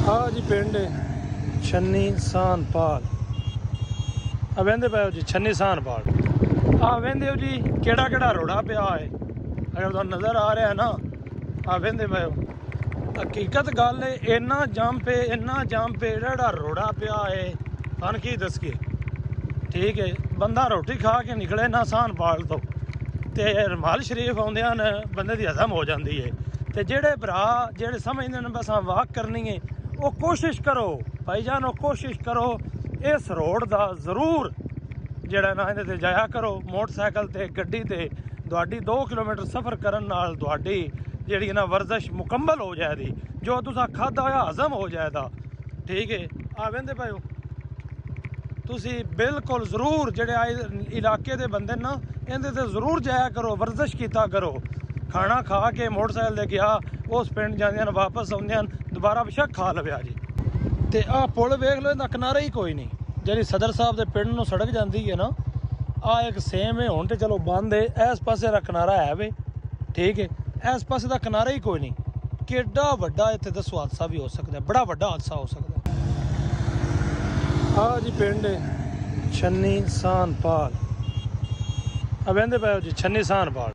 ਆ ਜੀ ਪਿੰਡ ਛੰਨੀ ਸਾਨਪਾਲ ਆ ਵਹਿੰਦੇ ਪਏ ਹੋ ਜੀ ਛੰਨੀ ਸਾਨਪਾਲ ਆ ਵਹਿੰਦੇ ਹੋ ਜੀ ਕਿਹੜਾ ਕਿਹੜਾ ਰੋੜਾ ਪਿਆ ਹੈ ਅਗਰ ਤੁਹਾਨੂੰ ਨਜ਼ਰ ਆ ਰਿਹਾ ਨਾ ਆ ਵਹਿੰਦੇ ਪਏ ਹੋ ਹਕੀਕਤ ਗੱਲ ਹੈ ਇੰਨਾ ਜਾਮ ਪੇ ਜਿਹੜਾ ਰੋੜਾ ਪਿਆ ਹੈ ਤੁਹਾਨੂੰ ਕੀ ਦੱਸੀਏ ਠੀਕ ਹੈ ਬੰਦਾ ਰੋਟੀ ਖਾ ਕੇ ਨਿਕਲੇ ਨਾ ਸਾਨਪਾਲ ਤੋਂ ਤੇ ਰਮਾਲ ਸ਼ਰੀਫ ਆਉਂਦਿਆਂ ਨੇ ਬੰਦੇ ਦੀ ਹਜ਼ਮ ਹੋ ਜਾਂਦੀ ਹੈ ਤੇ ਜਿਹੜੇ ਭਰਾ ਜਿਹੜੇ ਸਮਝਦੇ ਨੇ ਬਸ ਵਾਕ करनी है वो कोशिश करो भाईजान कोशिश करो इस रोड का जरूर ਜਿਹੜਾ ਨਾ ਇਹਦੇ ਤੇ ਜਾਇਆ ਕਰੋ मोटरसाइकिल ਤੇ ਗੱਡੀ ਤੇ ਤੁਹਾਡੀ 2 ਕਿਲੋਮੀਟਰ ਸਫ਼ਰ ਕਰਨ ਨਾਲ ਤੁਹਾਡੀ ਜਿਹੜੀ ਨਾ ਵਰਜ਼ਿਸ਼ ਮੁਕੰਮਲ ਹੋ ਜਾਏਗੀ ਜੋ ਤੁਸੀਂ ਖਾਦਾ ਹੋਇਆ ਹਜ਼ਮ ਹੋ ਜਾਏਗਾ ਠੀਕ ਹੈ ਆ ਵਹਿੰਦੇ ਪਏ ਹੋ ਤੁਸੀਂ ਬਿਲਕੁਲ ਜ਼ਰੂਰ ਜਿਹੜੇ ਇਲਾਕੇ ਦੇ ਬੰਦੇ ਨਾ ਇਹਦੇ ਤੇ ਜ਼ਰੂਰ ਜਾਇਆ ਕਰੋ ਵਰਜ਼ਿਸ਼ ਕੀਤਾ ਕਰੋ खाना खा के मोटरसाइकिल दे गया उस पिंड जांदियां वापस आउंदियां दोबारा बेशक खा लविया जी ते आ पुल वेख लो इहदा किनारा ही कोई नहीं जिहड़ी सदर साहब दे पिंड नूं सड़क जांदी है ना आ एक सेम है हुण ते चलो बंद है इस पासे दा किनारा है वे ठीक है इस पासे दा किनारा ही कोई नहीं किड्डा वड्डा इत्थे दसो हादसा भी हो सकदा है बड़ा वड्डा हादसा हो सकदा है आ जी पिंड छन्नी सानपाल आ वहिंदे पए हो जी छन्नी सानपाल